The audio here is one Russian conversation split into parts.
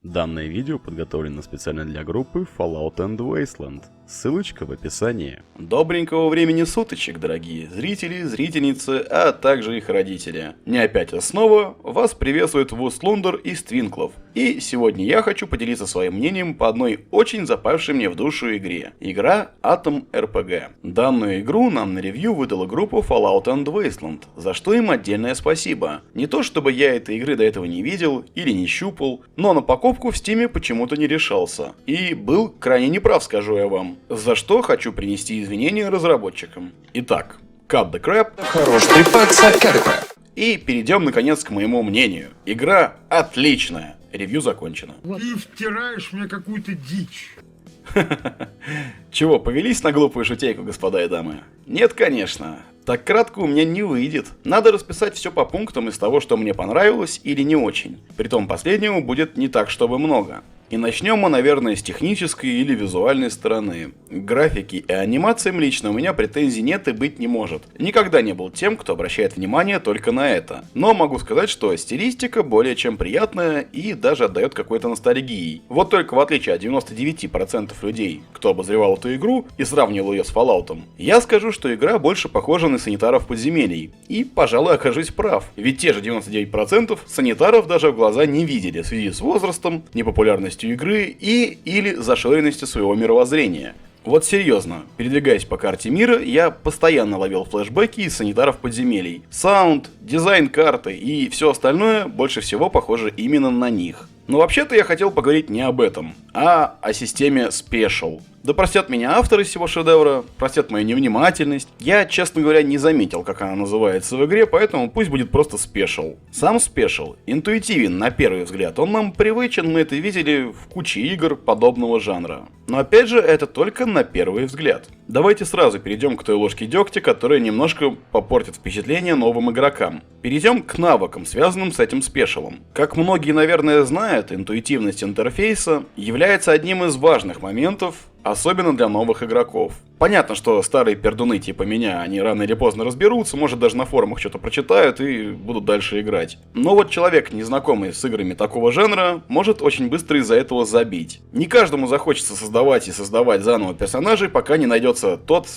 Данное видео подготовлено специально для группы Fallout and Wasteland. Ссылочка в описании. Добренького времени суточек, дорогие зрители, зрительницы, а также их родители. Не опять снова вас приветствует Вустлундер из Твинклов. И сегодня я хочу поделиться своим мнением по одной очень запавшей мне в душу игре. Игра Atom RPG. Данную игру нам на ревью выдала группа Fallout and Wasteland, за что им отдельное спасибо. Не то чтобы я этой игры до этого не видел или не щупал, но на покупку в Стиме почему-то не решался. И был крайне неправ, скажу я вам. За что хочу принести извинения разработчикам. Итак, cut the crap. Хорош трепаться, cut the crap. И перейдем наконец к моему мнению. Игра отличная. Ревью закончено. Ты втираешь мне какую-то дичь. Чего, повелись на глупую шутейку, господа и дамы? Нет, конечно. Так кратко у меня не выйдет. Надо расписать все по пунктам из того, что мне понравилось или не очень. Притом последнему будет не так, чтобы много. И начнем мы, наверное, с технической или визуальной стороны. К графике и анимациям лично у меня претензий нет и быть не может. Никогда не был тем, кто обращает внимание только на это. Но могу сказать, что стилистика более чем приятная и даже отдает какой-то ностальгией. Вот только в отличие от 99% людей, кто обозревал эту игру и сравнивал ее с Fallout, я скажу, что игра больше похожа на санитаров подземелий. И, пожалуй, окажусь прав. Ведь те же 99% санитаров даже в глаза не видели в связи с возрастом, непопулярностью игры и или зашоренностью своего мировоззрения. Вот серьезно, передвигаясь по карте мира, я постоянно ловил флешбеки из санитаров подземелий. Саунд, дизайн карты и все остальное больше всего похоже именно на них. Но вообще-то я хотел поговорить не об этом, а о системе Special. Да простят меня авторы всего шедевра, простят мою невнимательность. Я, честно говоря, не заметил, как она называется в игре, поэтому пусть будет просто Special. Сам Special интуитивен на первый взгляд, он нам привычен, мы это видели в куче игр подобного жанра. Но опять же, это только на первый взгляд. Давайте сразу перейдем к той ложке дегтя, которая немножко попортит впечатление новым игрокам. Перейдем к навыкам, связанным с этим спешалом. Как многие, наверное, знают, интуитивность интерфейса является одним из важных моментов, особенно для новых игроков. Понятно, что старые пердуны типа меня, они рано или поздно разберутся, может даже на форумах что-то прочитают и будут дальше играть. Но вот человек, незнакомый с играми такого жанра, может очень быстро из-за этого забить. Не каждому захочется создавать и создавать заново персонажей, пока не найдется тот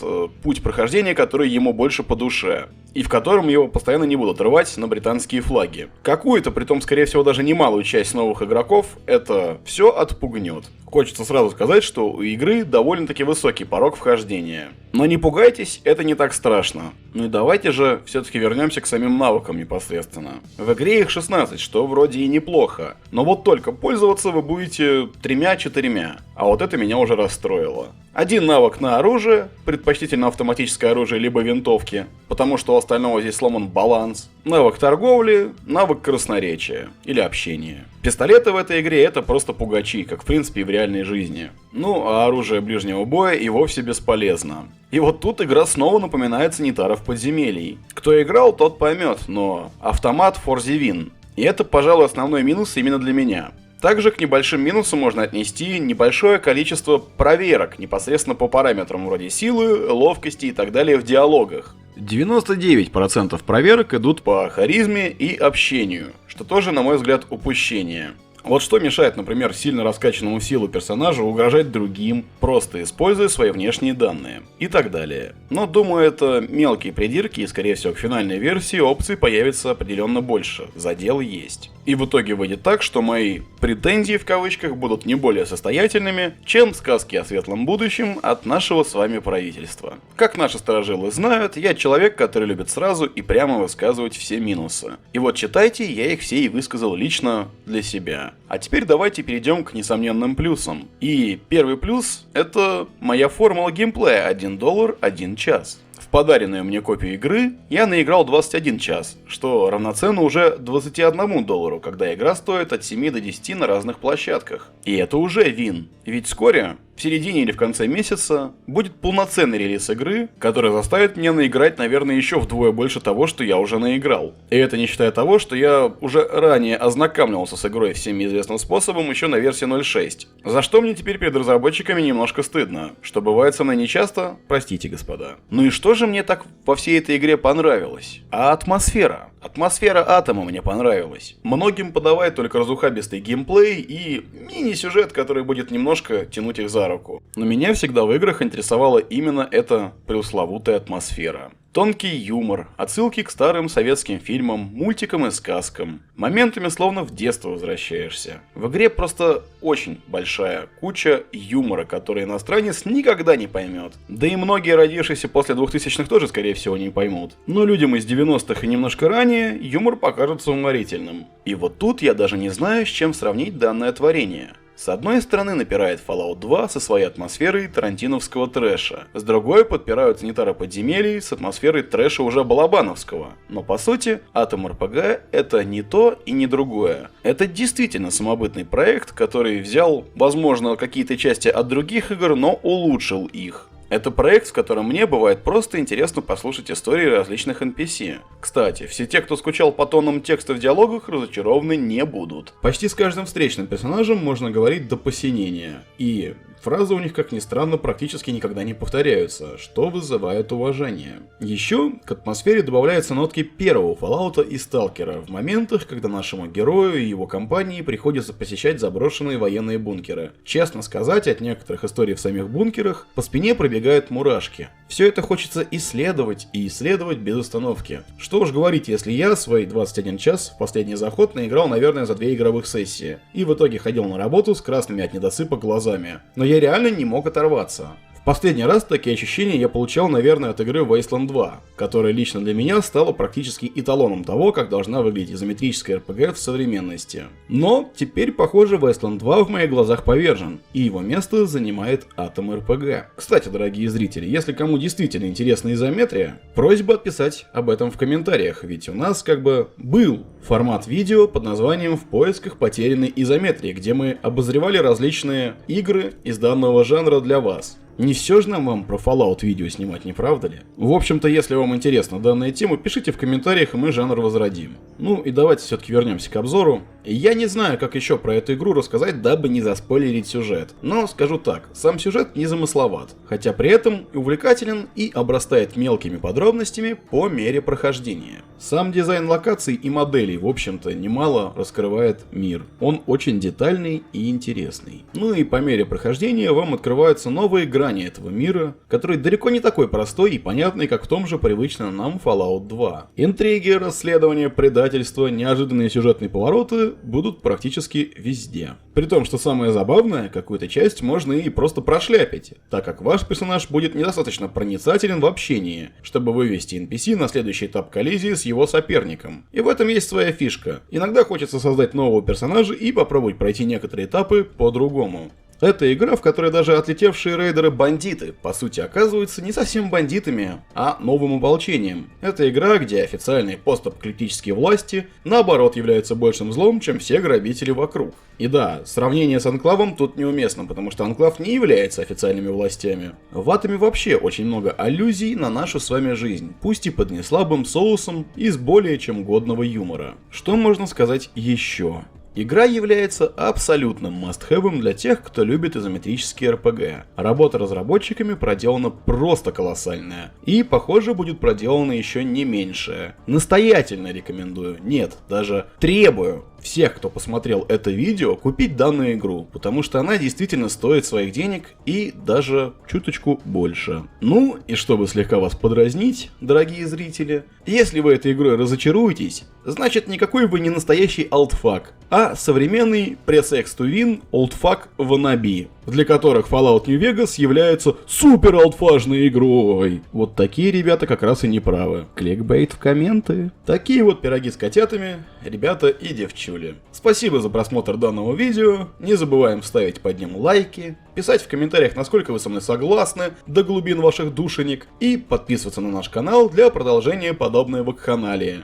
путь прохождения, который ему больше по душе, и в котором его постоянно не будут рвать на британские флаги. Какую-то, притом скорее всего даже немалую часть новых игроков, это все отпугнет. Хочется сразу сказать, что у игры довольно-таки высокий порог вхождения. Но не пугайтесь, это не так страшно. Ну и давайте же все-таки вернемся к самим навыкам непосредственно. В игре их 16, что вроде и неплохо. Но вот только пользоваться вы будете 3-4. А вот это меня уже расстроило. Один навык на оружие, предпочтительно автоматическое оружие либо винтовки, потому что у остального здесь сломан баланс. Навык торговли, навык красноречия или общения. Пистолеты в этой игре это просто пугачи, как в принципе и в реальной жизни. Ну а оружие ближнего боя и вовсе бесполезно. И вот тут игра снова напоминает санитаров подземелий. Кто играл, тот поймет, но автомат for the win. И это, пожалуй, основной минус именно для меня. Также к небольшим минусам можно отнести небольшое количество проверок непосредственно по параметрам вроде силы, ловкости и так далее в диалогах. 99% проверок идут по харизме и общению, что тоже, на мой взгляд, упущение. Вот что мешает, например, сильно раскачанному силу персонажу угрожать другим, просто используя свои внешние данные и так далее. Но думаю, это мелкие придирки и, скорее всего, к финальной версии опций появится определенно больше, задел есть. И в итоге выйдет так, что мои претензии в кавычках будут не более состоятельными, чем сказки о светлом будущем от нашего с вами правительства. Как наши старожилы знают, я человек, который любит сразу и прямо высказывать все минусы. И вот читайте, я их все и высказал лично для себя. А теперь давайте перейдем к несомненным плюсам. И первый плюс — это моя формула геймплея $1 – 1 час. В подаренную мне копию игры я наиграл 21 час, что равноценно уже $21, когда игра стоит от 7 до 10 на разных площадках. И это уже вин. Ведь вскоре в середине или в конце месяца будет полноценный релиз игры, который заставит меня наиграть, наверное, еще вдвое больше того, что я уже наиграл. И это не считая того, что я уже ранее ознакомливался с игрой всеми известным способом еще на версии 0.6. За что мне теперь перед разработчиками немножко стыдно, что бывает со мной нечасто, простите, господа. Ну и что же мне так во всей этой игре понравилось? А атмосфера. Атмосфера Атома мне понравилась. Многим подавает только разухабистый геймплей и мини-сюжет, который будет немножко тянуть их за руку. Но меня всегда в играх интересовала именно эта пресловутая атмосфера. Тонкий юмор, отсылки к старым советским фильмам, мультикам и сказкам. Моментами словно в детство возвращаешься. В игре просто очень большая куча юмора, который иностранец никогда не поймет. Да и многие, родившиеся после 2000-х, тоже, скорее всего, не поймут. Но людям из 90-х и немножко ранее юмор покажется уморительным. И вот тут я даже не знаю, с чем сравнить данное творение. С одной стороны напирает Fallout 2 со своей атмосферой тарантиновского трэша, с другой подпирают санитары подземелий с атмосферой трэша уже балабановского. Но по сути, Atom RPG это не то и не другое. Это действительно самобытный проект, который взял, возможно, какие-то части от других игр, но улучшил их. Это проект, в котором мне бывает просто интересно послушать истории различных NPC. Кстати, все те, кто скучал по тонам текста в диалогах, разочарованы не будут. Почти с каждым встречным персонажем можно говорить до посинения. И фразы у них, как ни странно, практически никогда не повторяются, что вызывает уважение. Еще к атмосфере добавляются нотки первого Fallout и Сталкера в моментах, когда нашему герою и его компании приходится посещать заброшенные военные бункеры. Честно сказать, от некоторых историй в самих бункерах по спине пробегают мурашки. Все это хочется исследовать и исследовать без остановки. Что уж говорить, если я свои 21 час в последний заход наиграл, наверное, за 2 игровых сессии. И в итоге ходил на работу с красными от недосыпа глазами. Но я реально не мог оторваться. В последний раз такие ощущения я получал, наверное, от игры Wasteland 2, которая лично для меня стала практически эталоном того, как должна выглядеть изометрическая RPG в современности. Но теперь, похоже, Wasteland 2 в моих глазах повержен, и его место занимает Atom RPG. Кстати, дорогие зрители, если кому действительно интересна изометрия, просьба отписать об этом в комментариях, ведь у нас как бы был формат видео под названием «В поисках потерянной изометрии», где мы обозревали различные игры из данного жанра для вас. Не все же нам вам про Fallout видео снимать, не правда ли? В общем-то, если вам интересна данная тема, пишите в комментариях, и мы жанр возродим. Ну и давайте все-таки вернемся к обзору. Я не знаю, как еще про эту игру рассказать, дабы не заспойлерить сюжет. Но скажу так, сам сюжет не замысловат, хотя при этом увлекателен и обрастает мелкими подробностями по мере прохождения. Сам дизайн локаций и моделей, в общем-то, немало раскрывает мир. Он очень детальный и интересный. Ну и по мере прохождения вам открываются новые грани этого мира, который далеко не такой простой и понятный, как в том же привычном нам Fallout 2. Интриги, расследования, предательства, неожиданные сюжетные повороты будут практически везде. При том, что самое забавное, какую-то часть можно и просто прошляпить, так как ваш персонаж будет недостаточно проницателен в общении, чтобы вывести NPC на следующий этап коллизии с его соперником. И в этом есть своя фишка. Иногда хочется создать нового персонажа и попробовать пройти некоторые этапы по-другому. Это игра, в которой даже отлетевшие рейдеры-бандиты, по сути, оказываются не совсем бандитами, а новым ополчением. Это игра, где официальные постапокалиптические власти, наоборот, являются большим злом, чем все грабители вокруг. И да, сравнение с Анклавом тут неуместно, потому что Анклав не является официальными властями. В Атоме вообще очень много аллюзий на нашу с вами жизнь, пусть и под неслабым соусом из более чем годного юмора. Что можно сказать еще? Игра является абсолютным must-have для тех, кто любит изометрические RPG. Работа разработчиками проделана просто колоссальная. И, похоже, будет проделана еще не меньшая. Настоятельно рекомендую, нет, даже требую всех, кто посмотрел это видео, купить данную игру, потому что она действительно стоит своих денег и даже чуточку больше. Ну, и чтобы слегка вас подразнить, дорогие зрители, если вы этой игрой разочаруетесь, значит никакой вы не настоящий олдфак, а современный Press X to Win олдфак wannabe, для которых Fallout New Vegas является супер олдфажной игрой. Вот такие ребята как раз и не правы. Кликбейт в комменты. Такие вот пироги с котятами, ребята и девчули. Спасибо за просмотр данного видео, не забываем ставить под ним лайки, писать в комментариях, насколько вы со мной согласны, до глубин ваших душенек, и подписываться на наш канал для продолжения подобной вакханалии.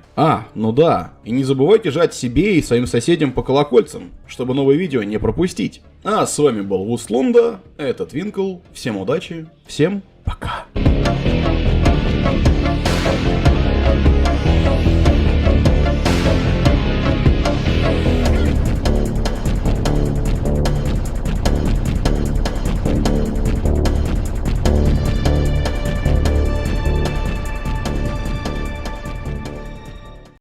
Ну да, и не забывайте жать себе и своим соседям по колокольцам, чтобы новые видео не пропустить. А с вами был Вуслунда, это Твинкл. Всем удачи, всем пока.